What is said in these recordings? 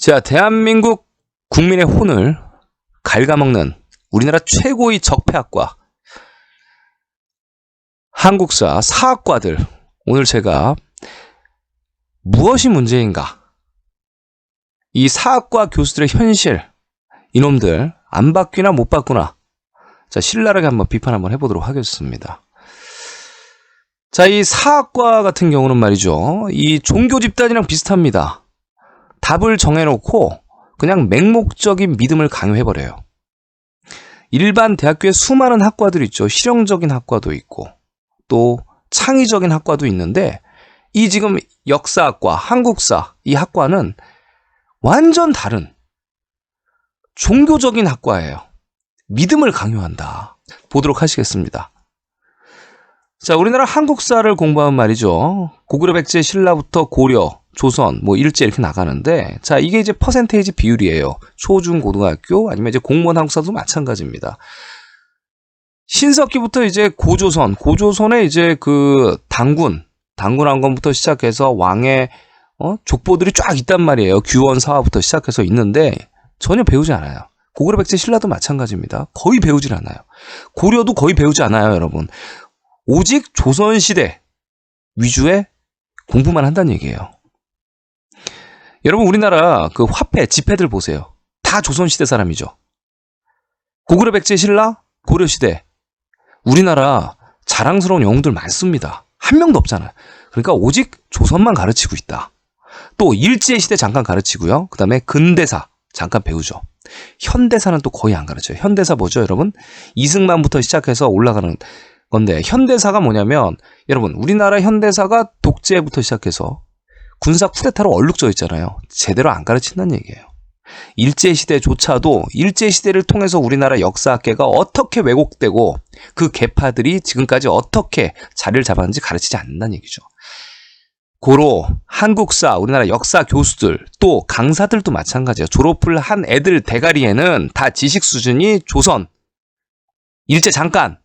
자, 대한민국 국민의 혼을 갉아먹는 우리나라 최고의 적폐학과 한국사 사학과들, 오늘 제가 무엇이 문제인가, 이 사학과 교수들의 현실, 이놈들 안 바뀌나 못 바꾸나, 자, 신랄하게 한번 비판 한번 해보도록 하겠습니다. 자, 이 사학과 같은 경우는 말이죠, 이 종교 집단이랑 비슷합니다. 답을 정해놓고 그냥 맹목적인 믿음을 강요해버려요. 일반 대학교에 수많은 학과들 있죠. 실용적인 학과도 있고 또 창의적인 학과도 있는데, 이 지금 역사학과, 한국사, 이 학과는 완전 다른 종교적인 학과예요. 믿음을 강요한다. 보도록 하시겠습니다. 자, 우리나라 한국사를 공부하면 말이죠, 고구려, 백제, 신라부터 고려, 조선, 뭐 일제 이렇게 나가는데, 자, 이게 이제 퍼센테이지 비율이에요. 초, 중, 고등학교, 아니면 이제 공무원 한국사도 마찬가지입니다. 신석기부터 이제 고조선에 이제 그 단군 왕건부터 시작해서 왕의 족보들이 쫙 있단 말이에요. 규원 사화부터 시작해서 있는데 전혀 배우지 않아요. 고구려, 백제, 신라도 마찬가지입니다. 거의 배우질 않아요. 고려도 거의 배우지 않아요, 여러분. 오직 조선시대 위주의 공부만 한다는 얘기예요. 여러분, 우리나라 그 화폐, 지폐들 보세요. 다 조선시대 사람이죠. 고구려, 백제, 신라, 고려시대. 우리나라 자랑스러운 영웅들 많습니다. 한 명도 없잖아요. 그러니까 오직 조선만 가르치고 있다. 또 일제시대 잠깐 가르치고요. 그 다음에 근대사 잠깐 배우죠. 현대사는 또 거의 안 가르쳐요. 현대사 뭐죠, 여러분? 이승만부터 시작해서 올라가는 건데, 현대사가 뭐냐면, 여러분, 우리나라 현대사가 독재부터 시작해서 군사 쿠데타로 얼룩져 있잖아요. 제대로 안 가르친다는 얘기예요. 일제시대조차도 일제시대를 통해서 우리나라 역사학계가 어떻게 왜곡되고 그 계파들이 지금까지 어떻게 자리를 잡았는지 가르치지 않는다는 얘기죠. 고로 한국사, 우리나라 역사 교수들, 또 강사들도 마찬가지예요. 졸업을 한 애들 대가리에는 다 지식 수준이 조선, 일제 잠깐,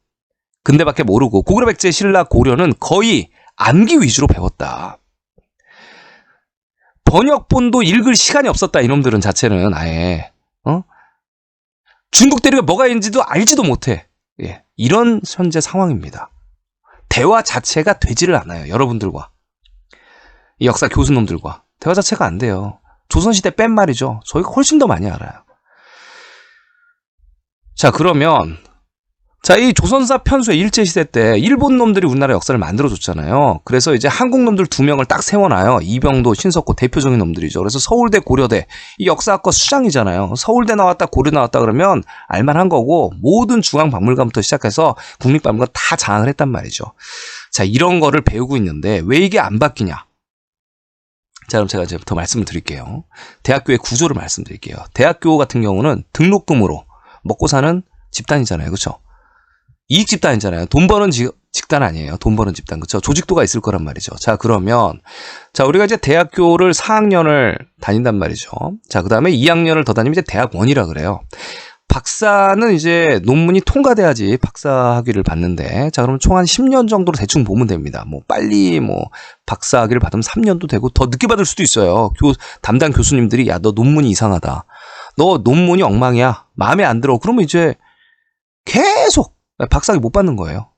근대밖에 모르고, 고구려, 백제, 신라, 고려는 거의 암기 위주로 배웠다. 번역본도 읽을 시간이 없었다, 이놈들은 자체는 아예. 중국 대륙에 뭐가 있는지도 알지도 못해. 예, 이런 현재 상황입니다. 대화 자체가 되지를 않아요, 여러분들과. 이 역사 교수놈들과. 대화 자체가 안 돼요. 조선시대 뺀 말이죠. 저희가 훨씬 더 많이 알아요. 자, 그러면, 자, 이 조선사 편수의 일제시대 때 일본 놈들이 우리나라 역사를 만들어줬잖아요. 그래서 이제 한국 놈들 2명을 딱 세워놔요. 이병도, 신석고 대표적인 놈들이죠. 그래서 서울대, 고려대, 이 역사학과 수장이잖아요. 서울대 나왔다, 고려 나왔다 그러면 알만한 거고, 모든 중앙박물관부터 시작해서 국립박물관 다 장악을 했단 말이죠. 자, 이런 거를 배우고 있는데 왜 이게 안 바뀌냐? 자, 그럼 제가 이제 더 말씀을 드릴게요. 대학교의 구조를 말씀드릴게요. 대학교 같은 경우는 등록금으로 먹고 사는 집단이잖아요. 그렇죠? 이익 집단이잖아요. 돈 버는 집단 아니에요. 돈 버는 집단. 그렇죠? 조직도가 있을 거란 말이죠. 자, 그러면, 자, 우리가 이제 대학교를 4학년을 다닌단 말이죠. 자, 그 다음에 2학년을 더 다니면 이제 대학원이라 그래요. 박사는 이제 논문이 통과돼야지 박사 학위를 받는데, 자, 그러면 총 한 10년 정도로 대충 보면 됩니다. 뭐, 빨리 박사 학위를 받으면 3년도 되고, 더 늦게 받을 수도 있어요. 담당 교수님들이, 야, 너 논문이 이상하다. 너 논문이 엉망이야. 마음에 안 들어. 그러면 이제 계속 박사학위 못 받는 거예요.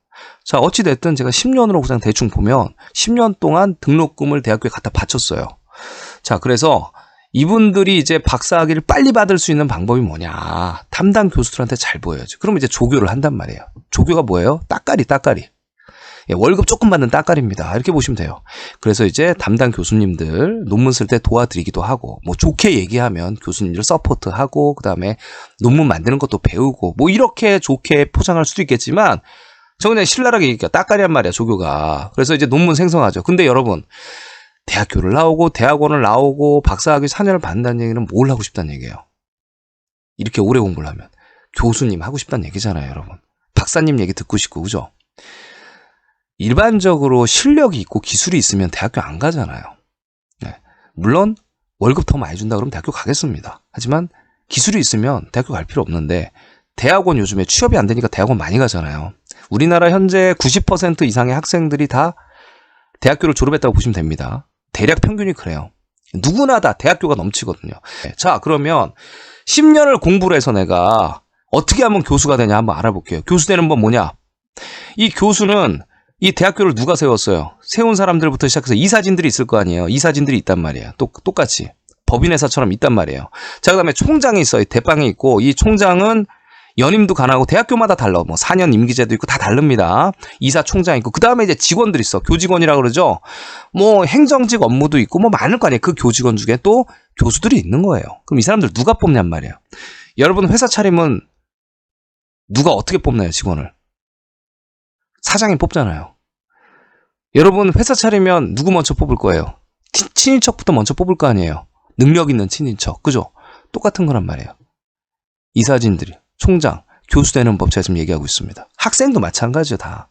자, 어찌됐든 제가 10년으로 그냥 대충 보면 10년 동안 등록금을 대학교에 갖다 바쳤어요. 자, 그래서 이분들이 이제 박사학위를 빨리 받을 수 있는 방법이 뭐냐. 담당 교수들한테 잘 보여야죠. 그러면 이제 조교를 한단 말이에요. 조교가 뭐예요? 따까리. 예, 월급 조금 받는 따까리입니다. 이렇게 보시면 돼요. 그래서 이제 담당 교수님들 논문 쓸 때 도와드리기도 하고, 뭐 좋게 얘기하면 교수님들 서포트하고, 그 다음에 논문 만드는 것도 배우고, 뭐 이렇게 좋게 포장할 수도 있겠지만, 저 그냥 신랄하게 얘기할게요. 따까리란 말이야, 조교가. 그래서 이제 논문 생성하죠. 근데 여러분, 대학교를 나오고, 대학원을 나오고, 박사학위 4년을 받는다는 얘기는 뭘 하고 싶다는 얘기예요? 이렇게 오래 공부를 하면. 교수님 하고 싶다는 얘기잖아요, 여러분. 박사님 얘기 듣고 싶고, 그죠? 일반적으로 실력이 있고 기술이 있으면 대학교 안 가잖아요. 네. 물론 월급 더 많이 준다 그러면 대학교 가겠습니다. 하지만 기술이 있으면 대학교 갈 필요 없는데, 대학원 요즘에 취업이 안 되니까 대학원 많이 가잖아요. 우리나라 현재 90% 이상의 학생들이 다 대학교를 졸업했다고 보시면 됩니다. 대략 평균이 그래요. 누구나 다 대학교가 넘치거든요. 자, 그러면 10년을 공부를 해서 내가 어떻게 하면 교수가 되냐 한번 알아볼게요. 교수 되는 법 뭐냐? 이 교수는 이 대학교를 누가 세웠어요? 세운 사람들부터 시작해서 이사진들이 있을 거 아니에요. 이사진들이 있단 말이에요. 똑같이. 법인회사처럼 있단 말이에요. 자, 그 다음에 총장이 있어요. 대빵이 있고, 이 총장은 연임도 가능하고 대학교마다 달라. 뭐 4년 임기제도 있고 다 다릅니다. 이사 총장 있고, 그 다음에 이제 직원들 있어. 교직원이라 그러죠. 뭐 행정직 업무도 있고 뭐 많을 거 아니에요. 그 교직원 중에 또 교수들이 있는 거예요. 그럼 이 사람들 누가 뽑냔 말이에요. 여러분 회사 차리면 누가 어떻게 뽑나요, 직원을? 사장이 뽑잖아요. 여러분 회사 차리면 누구 먼저 뽑을 거예요? 친인척부터 먼저 뽑을 거 아니에요. 능력 있는 친인척, 그죠? 똑같은 거란 말이에요. 이사진들이, 총장, 교수 되는 법 제가 지금 얘기하고 있습니다. 학생도 마찬가지죠, 다.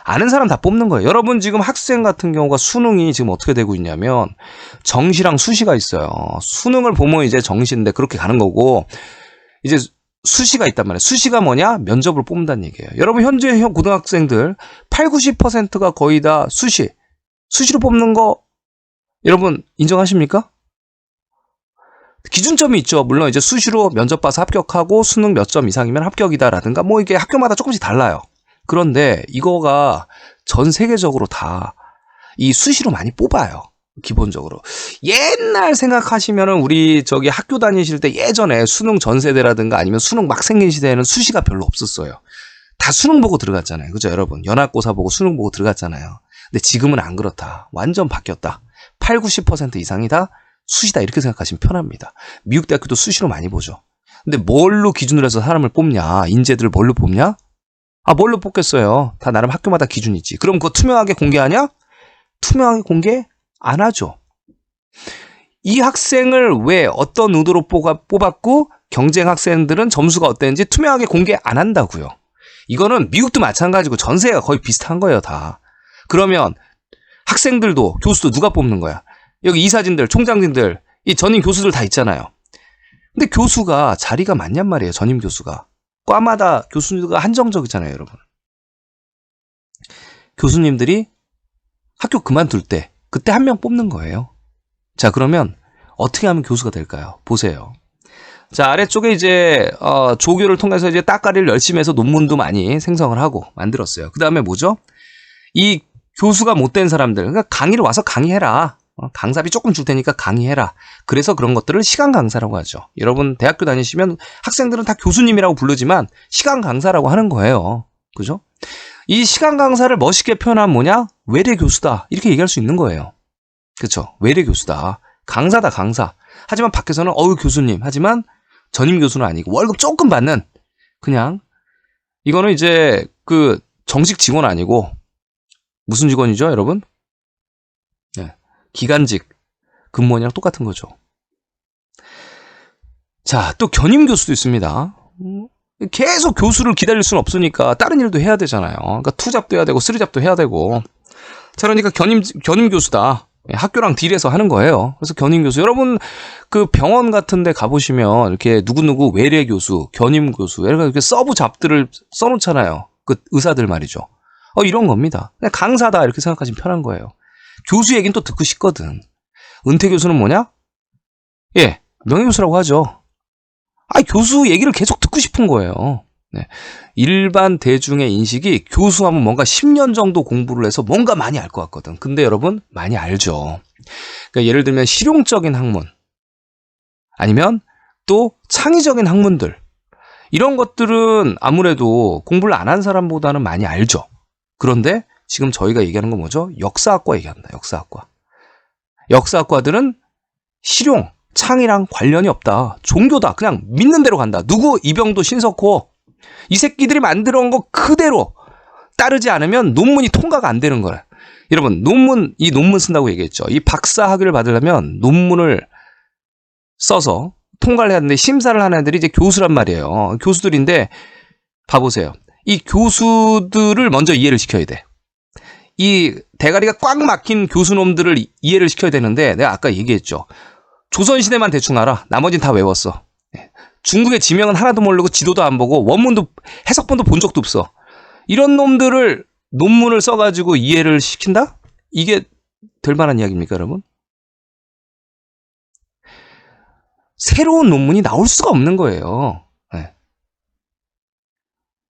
아는 사람 다 뽑는 거예요. 여러분 지금 학생 같은 경우가 수능이 지금 어떻게 되고 있냐면 정시랑 수시가 있어요. 수능을 보면 이제 정시인데 그렇게 가는 거고, 이제 수시가 있단 말이에요. 수시가 뭐냐? 면접을 뽑는다는 얘기예요. 여러분 현재 고등학생들 80~90%가 거의 다 수시로 뽑는 거 여러분 인정하십니까? 기준점이 있죠. 물론 이제 수시로 면접 봐서 합격하고 수능 몇 점 이상이면 합격이다라든가 뭐 이게 학교마다 조금씩 달라요. 그런데 이거가 전 세계적으로 다 이 수시로 많이 뽑아요. 기본적으로. 옛날 생각하시면은 우리 저기 학교 다니실 때 예전에 수능 전 세대라든가 아니면 수능 막 생긴 시대에는 수시가 별로 없었어요. 다 수능 보고 들어갔잖아요. 그죠, 여러분? 연합고사 보고 수능 보고 들어갔잖아요. 근데 지금은 안 그렇다. 완전 바뀌었다. 80~90% 이상이 다 수시다. 이렇게 생각하시면 편합니다. 미국 대학교도 수시로 많이 보죠. 근데 뭘로 기준으로 해서 사람을 뽑냐? 인재들을 뭘로 뽑냐? 아, 뭘로 뽑겠어요? 다 나름 학교마다 기준이 있지. 그럼 그거 투명하게 공개하냐? 투명하게 공개 안 하죠. 이 학생을 왜 어떤 의도로 뽑았고 경쟁 학생들은 점수가 어땠는지 투명하게 공개 안 한다고요. 이거는 미국도 마찬가지고 전 세계가 거의 비슷한 거예요, 다. 그러면 학생들도 교수도 누가 뽑는 거야? 여기 이사진들, 총장진들, 이 전임 교수들 다 있잖아요. 근데 교수가 자리가 많냔 말이에요, 전임 교수가. 과마다 교수님들가 한정적이잖아요, 여러분. 교수님들이 학교 그만둘 때 그때 한 명 뽑는 거예요. 자, 그러면 어떻게 하면 교수가 될까요? 보세요. 자, 아래쪽에 이제 조교를 통해서 이제 따까리를 열심히 해서 논문도 많이 생성을 하고 만들었어요. 그 다음에 뭐죠? 이 교수가 못된 사람들, 그러니까 강의를 와서 강의해라. 강사비 조금 줄 테니까 강의해라. 그래서 그런 것들을 시간 강사라고 하죠. 여러분 대학교 다니시면 학생들은 다 교수님이라고 부르지만 시간 강사라고 하는 거예요. 그죠? 이 시간 강사를 멋있게 표현하면 뭐냐? 외래 교수다. 이렇게 얘기할 수 있는 거예요. 그렇죠? 외래 교수다. 강사다, 강사. 하지만 밖에서는 교수님. 하지만 전임 교수는 아니고 월급 조금 받는 그냥 이거는 이제 그 정식 직원 아니고 무슨 직원이죠, 여러분? 네. 기간직 근무원이랑 똑같은 거죠. 자, 또 견임 교수도 있습니다. 계속 교수를 기다릴 수는 없으니까 다른 일도 해야 되잖아요. 그러니까 투잡도 해야 되고 쓰리잡도 해야 되고. 자, 그러니까 견임 교수다. 학교랑 딜해서 하는 거예요. 그래서 견임 교수. 여러분 그 병원 같은 데 가보시면 이렇게 누구누구 외래 교수, 견임 교수 이렇게 서브 잡들을 써놓잖아요. 그 의사들 말이죠. 이런 겁니다. 그냥 강사다 이렇게 생각하시면 편한 거예요. 교수 얘기는 또 듣고 싶거든. 은퇴 교수는 뭐냐? 예, 명예교수라고 하죠. 교수 얘기를 계속 듣고 싶은 거예요. 네. 일반 대중의 인식이 교수하면 뭔가 10년 정도 공부를 해서 뭔가 많이 알 것 같거든. 근데 여러분 많이 알죠. 그러니까 예를 들면 실용적인 학문 아니면 또 창의적인 학문들 이런 것들은 아무래도 공부를 안 한 사람보다는 많이 알죠. 그런데 지금 저희가 얘기하는 건 뭐죠? 역사학과 얘기합니다. 역사학과. 역사학과들은 실용, 창의랑 관련이 없다. 종교다. 그냥 믿는 대로 간다. 누구? 이병도, 신석호. 이 새끼들이 만들어 온 거 그대로 따르지 않으면 논문이 통과가 안 되는 거라. 여러분, 이 논문 쓴다고 얘기했죠. 이 박사 학위를 받으려면 논문을 써서 통과를 해야 하는데 심사를 하는 애들이 이제 교수란 말이에요. 교수들인데 봐보세요. 이 교수들을 먼저 이해를 시켜야 돼. 이 대가리가 꽉 막힌 교수놈들을 이해를 시켜야 되는데 내가 아까 얘기했죠. 조선시대만 대충 알아. 나머지는 다 외웠어. 중국의 지명은 하나도 모르고 지도도 안 보고 원문도 해석본도 본 적도 없어. 이런 놈들을 논문을 써가지고 이해를 시킨다? 이게 될 만한 이야기입니까, 여러분? 새로운 논문이 나올 수가 없는 거예요. 네.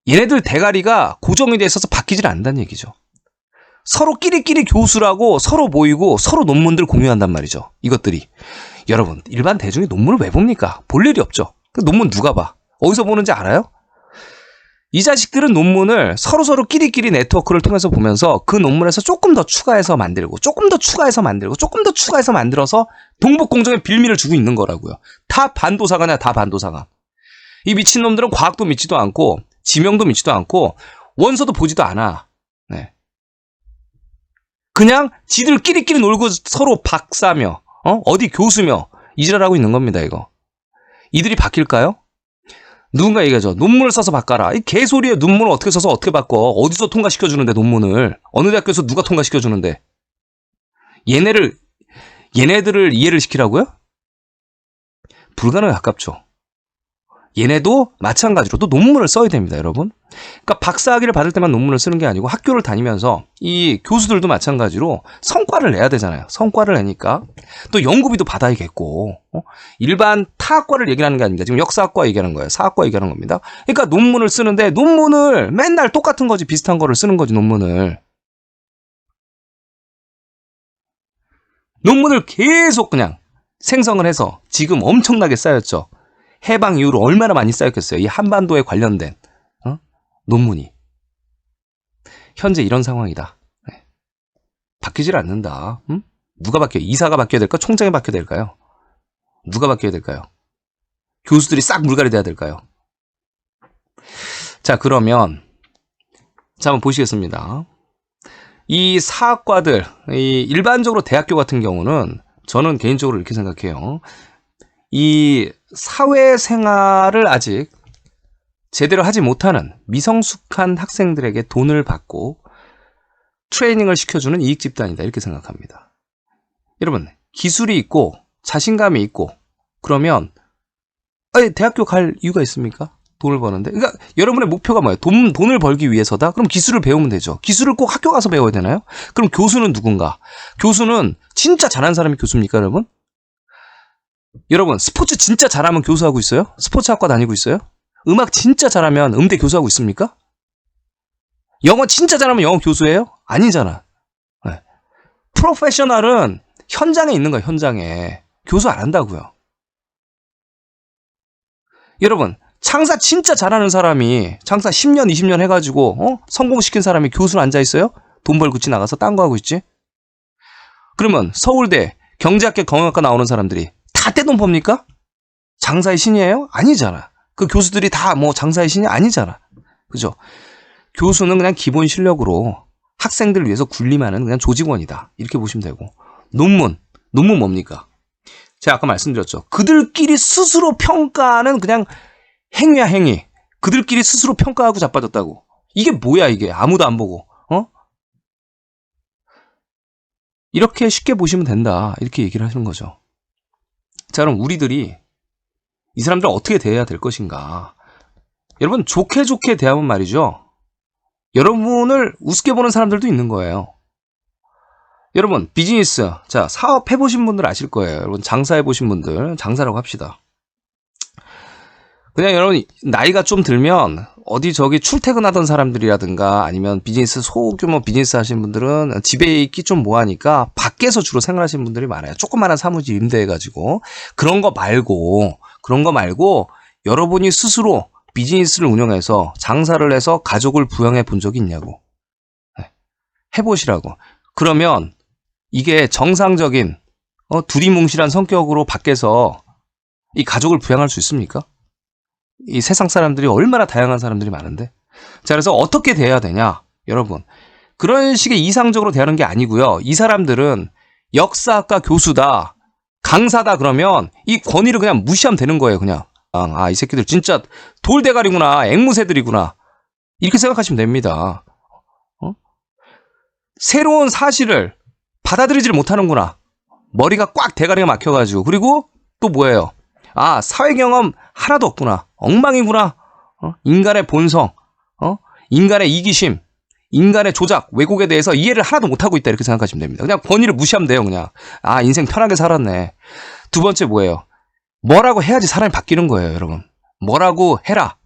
얘네들 대가리가 고정이 돼 있어서 바뀌질 않는다는 얘기죠. 서로 끼리끼리 교수라고 서로 모이고 서로 논문들 공유한단 말이죠. 이것들이. 여러분, 일반 대중이 논문을 왜 봅니까? 볼 일이 없죠. 그 논문 누가 봐? 어디서 보는지 알아요? 이 자식들은 논문을 서로서로 끼리끼리 네트워크를 통해서 보면서 그 논문에서 조금 더 추가해서 만들고 조금 더 추가해서 만들고 조금 더 추가해서 만들어서 동북공정의 빌미를 주고 있는 거라고요. 다 반도사관이야, 다 반도사관. 이 미친놈들은 과학도 믿지도 않고 지명도 믿지도 않고 원서도 보지도 않아. 네. 그냥 지들 끼리끼리 놀고 서로 박사며 어디 교수며 이지랄하고 있는 겁니다. 이거. 이들이 바뀔까요? 누군가 얘기하죠. 논문을 써서 바꿔라. 이 개소리에 논문을 어떻게 써서 어떻게 바꿔. 어디서 통과시켜주는데 논문을. 어느 대학교에서 누가 통과시켜주는데. 얘네들을 이해를 시키라고요? 불가능에 가깝죠. 얘네도 마찬가지로 또 논문을 써야 됩니다, 여러분. 그러니까 박사학위를 받을 때만 논문을 쓰는 게 아니고 학교를 다니면서 이 교수들도 마찬가지로 성과를 내야 되잖아요. 성과를 내니까 또 연구비도 받아야겠고 일반 타학과를 얘기하는 게 아닙니다. 지금 역사학과 얘기하는 거예요. 사학과 얘기하는 겁니다. 그러니까 논문을 쓰는데 논문을 맨날 똑같은 거지 비슷한 거를 쓰는 거지 논문을 계속 그냥 생성을 해서 지금 엄청나게 쌓였죠. 해방 이후로 얼마나 많이 쌓였겠어요. 이 한반도에 관련된 논문이. 현재 이런 상황이다. 네. 바뀌질 않는다. 누가 바뀌어요? 이사가 바뀌어야 될까? 총장이 바뀌어야 될까요? 누가 바뀌어야 될까요? 교수들이 싹 물갈이 돼야 될까요? 자, 그러면 자, 한번 보시겠습니다. 이 사학과들, 일반적으로 대학교 같은 경우는 저는 개인적으로 이렇게 생각해요. 이 사회생활을 아직 제대로 하지 못하는 미성숙한 학생들에게 돈을 받고 트레이닝을 시켜주는 이익 집단이다 이렇게 생각합니다. 여러분, 기술이 있고 자신감이 있고 그러면 대학교 갈 이유가 있습니까? 돈을 버는데. 그러니까 여러분의 목표가 뭐예요? 돈을 벌기 위해서다? 그럼 기술을 배우면 되죠. 기술을 꼭 학교 가서 배워야 되나요? 그럼 교수는 누군가? 교수는 진짜 잘하는 사람이 교수입니까, 여러분? 여러분, 스포츠 진짜 잘하면 교수하고 있어요? 스포츠학과 다니고 있어요? 음악 진짜 잘하면 음대 교수하고 있습니까? 영어 진짜 잘하면 영어 교수예요? 아니잖아. 네. 프로페셔널은 현장에 있는 거예요, 현장에. 교수 안 한다고요. 여러분, 창사 진짜 잘하는 사람이 창사 10년, 20년 해가지고 성공시킨 사람이 교수로 앉아있어요? 돈 벌고 지 나가서 딴 거 하고 있지? 그러면 서울대 경제학과 경영학과 나오는 사람들이 다 떼돈 법니까? 장사의 신이에요? 아니잖아. 그 교수들이 다 뭐 장사의 신이 아니잖아. 그죠? 교수는 그냥 기본 실력으로 학생들을 위해서 군림하는 그냥 조직원이다. 이렇게 보시면 되고. 논문 뭡니까? 제가 아까 말씀드렸죠. 그들끼리 스스로 평가하는 그냥 행위야, 행위. 그들끼리 스스로 평가하고 자빠졌다고. 이게 뭐야, 이게. 아무도 안 보고. 이렇게 쉽게 보시면 된다. 이렇게 얘기를 하시는 거죠. 자, 그럼 우리들이 이 사람들 어떻게 대해야 될 것인가? 여러분, 좋게 대하면 말이죠. 여러분을 우습게 보는 사람들도 있는 거예요. 여러분, 비즈니스, 자, 사업 해보신 분들 아실 거예요. 여러분, 장사해보신 분들, 장사라고 합시다. 그냥 여러분, 나이가 좀 들면 어디 저기 출퇴근하던 사람들이라든가 아니면 비즈니스, 소규모 비즈니스 하시는 분들은 집에 있기 좀 뭐하니까 밖에서 주로 생활하시는 분들이 많아요. 조그마한 사무실 임대해가지고. 그런 거 말고 여러분이 스스로 비즈니스를 운영해서 장사를 해서 가족을 부양해 본 적이 있냐고. 해보시라고. 그러면 이게 정상적인 두리뭉실한 성격으로 밖에서 이 가족을 부양할 수 있습니까? 이 세상 사람들이 얼마나 다양한 사람들이 많은데. 자, 그래서 어떻게 대해야 되냐? 여러분, 그런 식의 이상적으로 대하는 게 아니고요. 이 사람들은 역사학과 교수다, 강사다 그러면 이 권위를 그냥 무시하면 되는 거예요. 그냥 이 새끼들 진짜 돌대가리구나, 앵무새들이구나, 이렇게 생각하시면 됩니다. 새로운 사실을 받아들이지를 못하는구나, 머리가 꽉 대가리가 막혀가지고. 그리고 또 뭐예요? 사회 경험 하나도 없구나, 엉망이구나. 인간의 본성, 인간의 이기심, 인간의 조작, 왜곡에 대해서 이해를 하나도 못하고 있다, 이렇게 생각하시면 됩니다. 그냥 권위를 무시하면 돼요. 그냥 인생 편하게 살았네. 두 번째 뭐예요? 뭐라고 해야지 사람이 바뀌는 거예요, 여러분. 뭐라고 해라.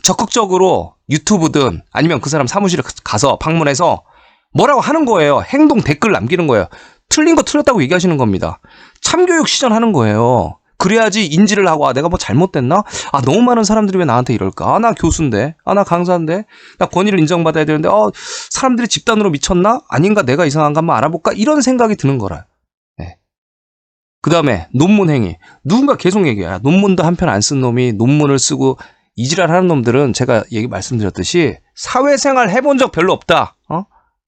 적극적으로 유튜브든 아니면 그 사람 사무실에 가서 방문해서 뭐라고 하는 거예요. 행동 댓글 남기는 거예요. 틀린 거 틀렸다고 얘기하시는 겁니다. 참교육 시전하는 거예요. 그래야지 인지를 하고, 아, 내가 뭐 잘못됐나? 아, 너무 많은 사람들이 왜 나한테 이럴까? 아, 나 교수인데. 아, 나 강사인데. 나 권위를 인정받아야 되는데, 사람들이 집단으로 미쳤나? 아닌가? 내가 이상한가? 한번 알아볼까? 이런 생각이 드는 거라. 네. 그 다음에 논문 행위. 누군가 계속 얘기해. 논문도 한 편 안 쓴 놈이 논문을 쓰고 이지랄 하는 놈들은 제가 말씀드렸듯이 사회생활 해본 적 별로 없다.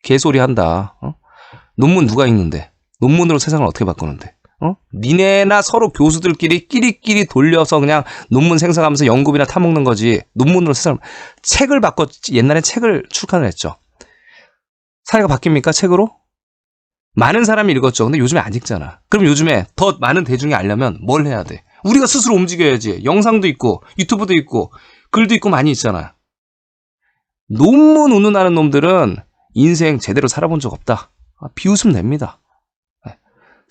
개소리 한다. 논문 누가 읽는데? 논문으로 세상을 어떻게 바꾸는데? 니네나 서로 교수들끼리 끼리끼리 돌려서 그냥 논문 생성하면서 연구비나 타먹는 거지. 논문으로 세상, 책을 옛날엔 책을 출간을 했죠. 사회가 바뀝니까? 책으로? 많은 사람이 읽었죠. 근데 요즘에 안 읽잖아. 그럼 요즘에 더 많은 대중이 알려면 뭘 해야 돼? 우리가 스스로 움직여야지. 영상도 있고 유튜브도 있고 글도 있고 많이 있잖아. 논문 운운하는 놈들은 인생 제대로 살아본 적 없다. 비웃음 냅니다.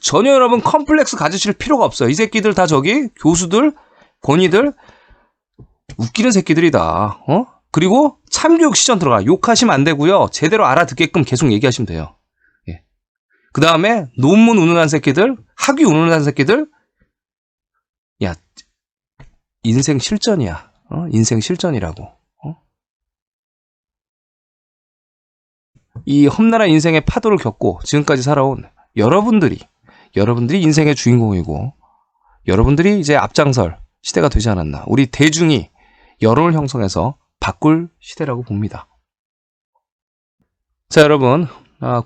전혀 여러분 컴플렉스 가지실 필요가 없어요. 이 새끼들 다 저기 교수들, 권위들 웃기는 새끼들이다. 그리고 참교육 시전 들어가. 욕하시면 안 되고요. 제대로 알아듣게끔 계속 얘기하시면 돼요. 예. 그 다음에 논문 운운한 새끼들, 학위 운운한 새끼들, 야, 인생 실전이야. 인생 실전이라고. 이 험난한 인생의 파도를 겪고 지금까지 살아온 여러분들이 인생의 주인공이고 여러분들이 이제 앞장설 시대가 되지 않았나. 우리 대중이 여론을 형성해서 바꿀 시대라고 봅니다. 자, 여러분,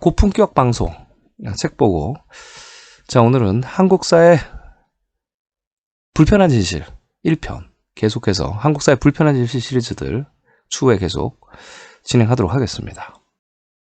고품격 방송 책 보고, 자, 오늘은 한국사의 불편한 진실 1편 계속해서 한국사의 불편한 진실 시리즈들 추후에 계속 진행하도록 하겠습니다.